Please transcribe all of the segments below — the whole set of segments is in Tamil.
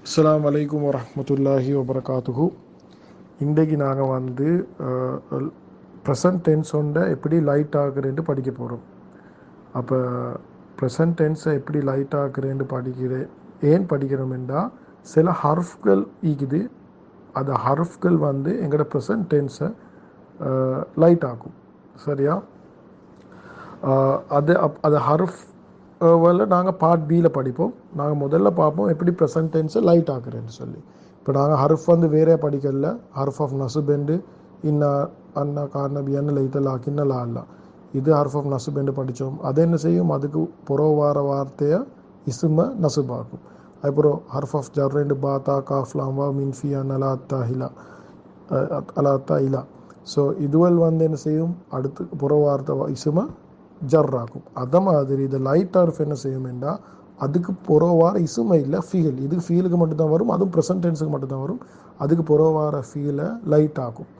அஸ்ஸலாமு அலைக்கும் வரஹ்மத்துல்லாஹி வபரகாத்துஹு. இன்றைக்கு நாங்கள் வந்து ப்ரெசன்ட் டென்ஸ் ஒன்றை எப்படி லைட் ஆகுறேன்னு படிக்க போகிறோம். அப்போ ப்ரெசன்ட் டென்ஸை எப்படி லைட் ஆகுறேன்னு ஏன் படிக்கிறோம்னா, சில ஹர்ஃப்கள் ஈக்குது. அந்த ஹர்ஃப்கள் வந்து எங்களோட ப்ரெசன்ட் டென்ஸை லைட் ஆகும். சரியா? அது ஹர்ஃப் நாங்கள் பார்ட் பியில் படிப்போம். நாங்கள் முதல்ல பார்ப்போம் எப்படி ப்ரெசன்ட் டென்ஸை லைட் ஆக்குறேன்னு சொல்லி. இப்போ நாங்கள் ஹர்ஃப் வந்து வேறே படிக்கல. ஹர்ஃப் ஆஃப் நசுபெண்டு இன்ன அண்ணா கார்னபியான்னு லைத்தலா கிண்ணலா அல்லா, இது ஹர்ஃப் ஆஃப் நசுபெண்டு படித்தோம். அது என்ன செய்யும்? அதுக்கு புறவு வார வார்த்தையை இசும நசுபாக்கும். அதுக்கப்புறம் ஹர்ஃப் ஆஃப் ஜர்ரெண்டு பாத்தா காஃப்லாமா மின்ஃபியா நலா அத்தாஹிலா அலா அத்தாஹிலா. ஸோ இதுவல் வந்து என்ன செய்யும்? அடுத்து புறவு வார்த்தை இசும ஜர்ராக்கும். அதை மாதிரி இந்த லைட் ஹர்ஃப் என்ன செய்யும்னா, அதுக்கு புறவார இசுமை இல்லை ஃபீல். இதுக்கு ஃபீலுக்கு மட்டும்தான் வரும், அதுவும் ப்ரெசன்ட் டென்ஸுக்கு மட்டும்தான் வரும். அதுக்கு புறவார ஃபீலை லைட் ஆக்கும்.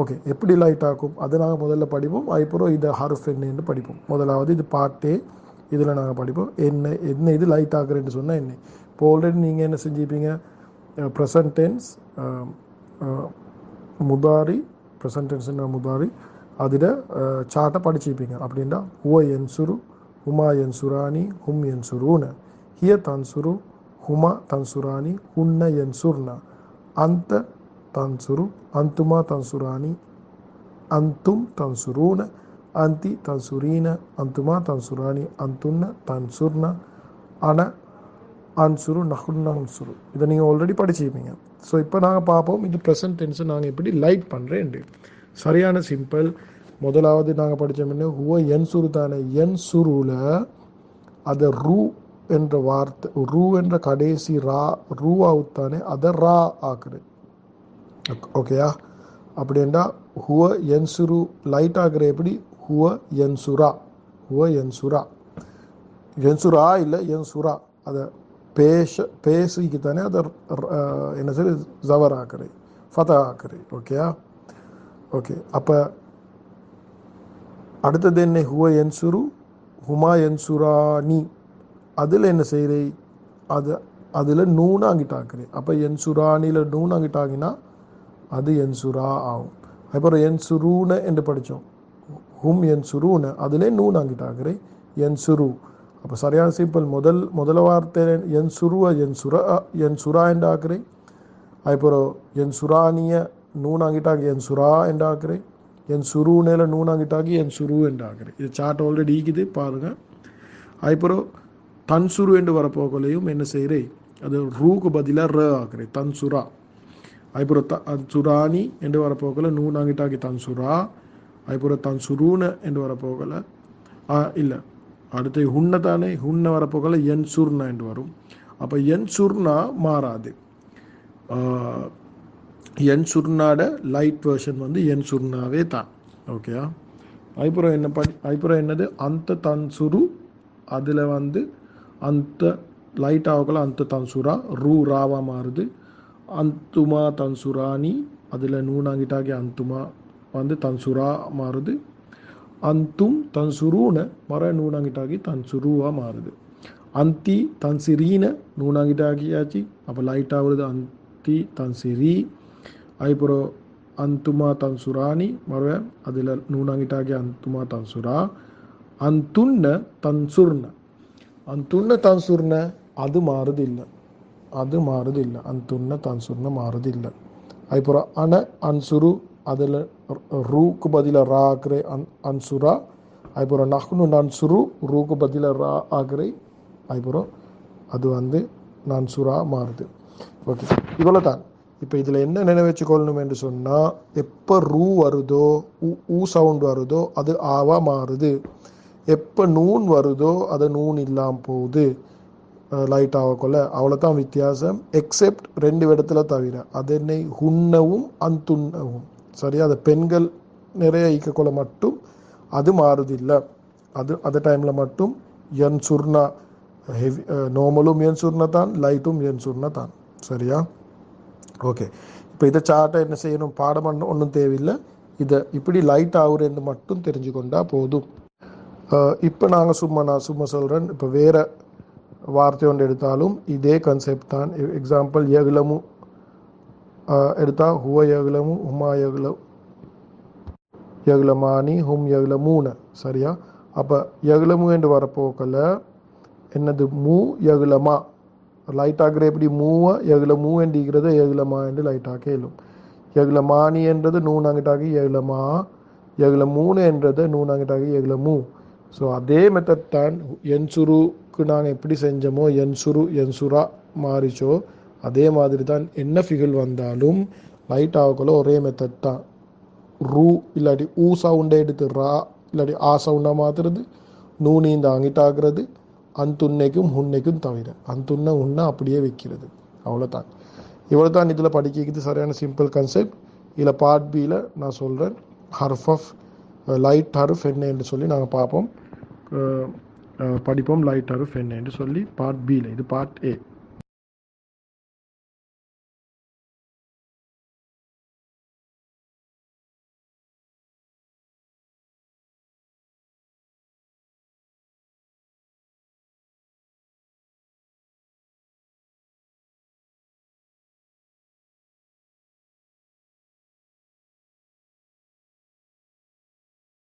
ஓகே, எப்படி லைட் ஆக்கும் அது நாங்கள் முதல்ல படிப்போம். அதுக்கப்புறம் இதை ஹர்ஃப் என்னன்னு படிப்போம். முதலாவது இது பாட்டே, இதில் நாங்கள் படிப்போம் என்ன இது லைட் ஆக்குறேன்னு சொன்னால் என்ன. இப்போ ஆல்ரெடி நீங்கள் என்ன செஞ்சுப்பீங்க? ப்ரெசன்ட் டென்ஸ் முதாரி, ப்ரெசன்ட் டென்ஸ்னா முதாரி, அதில் சார்ட்டை படிச்சுப்பீங்க. அப்படின்னா ஹுவ என்சுரு, ஹுமா என்சுரானி, ஹும் என்சுரூன, ஹிய தன்சுரு, ஹுமா தன்சுரானி, ஹுன்ன என்சுர்னா, அந்த தன்சுரு, அந்துமா தன்சுரானி, அந்தும் தன்சுரூன, அந்தி தன்சுரீன, அந்துமா தன்சுரானி, அந்துன்ன தன்சுர்னா, அன அன்சுரு, நஹுன்ன அன்சுரு. இதை நீங்கள் ஆல்ரெடி படிச்சுப்பீங்க. ஸோ இப்போ நாங்கள் பார்ப்போம் இது ப்ரெசன்ட் டென்ஸை நாங்கள் எப்படி லைட் பண்ணுறேன். சரியான சிம்பிள். முதலாவது நாங்கள் படித்தோம்னா ஹுவ என்சுரு தானே. என்சுருல அதை ரூ என்ற வார்த்தை, ரூ என்ற கடைசி ரூ ஆகுத்தானே, அதை ரா ஆக்குது. ஓகேயா? அப்படின்னா ஹுவ என்சுரு லைட் ஆக்குற எப்படி? ஹுவ என்சுரா, ஹுவ என்சுரா, என்சுரா இல்லை என்சுரா. அதை பேசிக்கு தானே அதை என்ன சரி ஜவர் ஆக்குறே, ஃபதா ஆக்குறே. ஓகேயா? ஓகே, அப்போ அடுத்தது என்ன? ஹுவ என்சுரு, ஹுமா என்சுரானி. அதில் என்ன செய்கிறே? அதில் நூன் அங்கிட்டாக்குறேன். அப்போ என்சுரானியில் நூன் அங்கிட்டாங்கினா அது என்சுரா ஆகும். அப்புறம் என்சுரூன என்று படித்தோம். ஹும் என்சுரூன, அதிலே நூன் அங்கிட்டாக்குறேன், என்சுரு. அப்போ சரியான சிம்பிள். முதல் வார்த்தை என்சுருவ என்சுரா என்று ஆக்குறேன். அதுக்கப்புறம் என்சுரானிய நூன் அங்கிட்டாக்கி என்சுரா என்று ஆக்குறேன். என்சுரூனில் நூன் அங்கிட்டாக்கி என்சுரு என்று ஆக்குறேன். இது சார்ட் ஆல்ரெடி ஈக்குது பாருங்கள். அதுக்கப்புறம் தன்சுரு என்று வரப்போகலையும் என்ன செய்கிறேன்? அது ரூக்கு பதிலாக ர ஆக்குறேன், தன்சுரா. அதுக்கப்புறம் தன்சுரானி என்று வரப்போகல நூன் அங்கிட்டாக்கி தன்சுரா. அதுக்கப்புறம் தன்சுரூன என்று வரப்போகல இல்லை, அடுத்து ஹுன்ன தானே, ஹுன்ன வரப்போகல என்சுர்னா என்று வரும். அப்போ என்சுர்னா மாறாது. என்சுர்னாட லைட் வேர்ஷன் வந்து என்சுர்னாவே தான். ஓகேயா? அதுக்கப்புறம் என்னது? அந்த தன்சுரு, அதில் வந்து அந்த லைட் ஆகல அந்த தன்சுரா ரூ ராவா மாறுது. அந்துமா தன்சுரானி, அதில் நூனாங்கிட்டாக்கி அந்துமா வந்து தன்சுரா மாறுது. அந்தும் தன்சுரூன மர நூனாங்கிட்டாக்கி தன்சுருவா மாறுது. அந்தி தன்சிரீன நூனாங்கிட்டாக்கியாச்சு, அப்போ லைட் ஆகுது அந்தி தன்சிரி. அதுக்கப்புறம் அந்துமா தன்சுரானி மர அதில் நூனாங்கிட்டாக்கி அந்துமா தன்சுரா. அந்துன்ன தன்சுர்ன, அந்துன்ன தன்சுர்ன அது மாறுது இல்லை, அது மாறுது இல்லை. அந்துன்ன தன்சுர்ன மாறுது இல்லை. அதுக்கப்புறம் அன அன்சுரு, அதில் ரூக்கு பதிலாக ரா ஆக்குறே, அன்சுரா. அதுக்கப்புறம் நஹ்னு நன்சுரு, ரூக்கு பதிலாக ரா ஆக்குறே. அதுக்கப்புறம் அது வந்து நன்சுரா மாறுது. ஓகே, இவ்வளோ தான். இப்போ இதில் என்ன நினைவச்சுக்கொள்ளணும் என்று சொன்னால், எப்போ ரூ வருதோ, ஊ சவுண்ட் வருதோ அது ஆவா மாறுது. எப்போ நூன் வருதோ அது நூன் இல்லாமல் போகுது, லைட் ஆகக்கொள்ள. அவ்வளோதான் வித்தியாசம். எக்ஸெப்ட் 2 இடத்துல தவிர. அது என்ன? ஹுன்னவும் அந்துன்னவும். சரியா? அது பெண்கள் நிறைய ஈக்கக்கொள்ள மட்டும் அது மாறுதில்லை. அது டைமில் மட்டும் என் சுர்ணா ஹெவி, நார்மலும் என் சுர்ணா தான், லைட்டும் என் சுர்ணா தான். சரியா? ஓகே, இப்போ இதை சார்ட்டை என்ன செய்யணும்? பாடம் ஒன்றும் தேவையில்லை. இதை இப்படி லைட் ஆகுறேன்னு மட்டும் தெரிஞ்சுக்கொண்டா போதும். இப்போ நான் சும்மா சொல்கிறேன். இப்போ வேறு வார்த்தை ஒன்று எடுத்தாலும் இதே கான்செப்ட் தான். எக்ஸாம்பிள் யகுலமு எடுத்தால் ஹுவ யகுலமு ஹுமா யகுலமானி ஹும் யகுலமூன. சரியா? அப்போ யகுலமு என்று வரப்போக்கல என்னது மூ யகுலமா லைட் ஆகிற எப்படி மூவ யகுலமூ என்றிருக்கிறத யகுலமா என்று லைட் ஆக்க இயலும். யகுலமானி என்றது நூனாங்கிட்டாகி யகுலமா, யகுலமூனு என்றது நூனாங்கிட்டாகி யகுலமூ. ஸோ அதே மெத்தட் தான் என்சுருக்கு நாங்கள் எப்படி செஞ்சோமோ என்சுரா மாறிச்சோ அதே மாதிரி தான் என்ன ஃபிகர் வந்தாலும் லைட் ஆகக்குள்ள ஒரே மெத்தட் தான். ரூ இல்லாட்டி ஊ சவுண்டை எடுத்து ரா இல்லாட்டி ஆ சவுண்டாக மாற்றுறது, நூனீந்த அங்கிட்டாகிறது, அந்துன்னைக்கும் ஹுன்னைக்கும் தவிர அந்துன்ன உன்னை அப்படியே வைக்கிறது. அவ்வளோதான். இவ்வளோ தான் இதில் படிக்கிறது சரியான சிம்பிள் கான்செப்ட். இதில் பார்ட் பியில் நான் சொல்கிறேன் ஹர்ஃப் ஆஃப் லைட் ஹர்ஃப் என்ன என்று சொல்லி நாங்கள் பார்ப்போம், படிப்போம் லைட் ஹர்ஃப் என்ன என்று சொல்லி பார்ட் பியில். இது பார்ட் ஏ.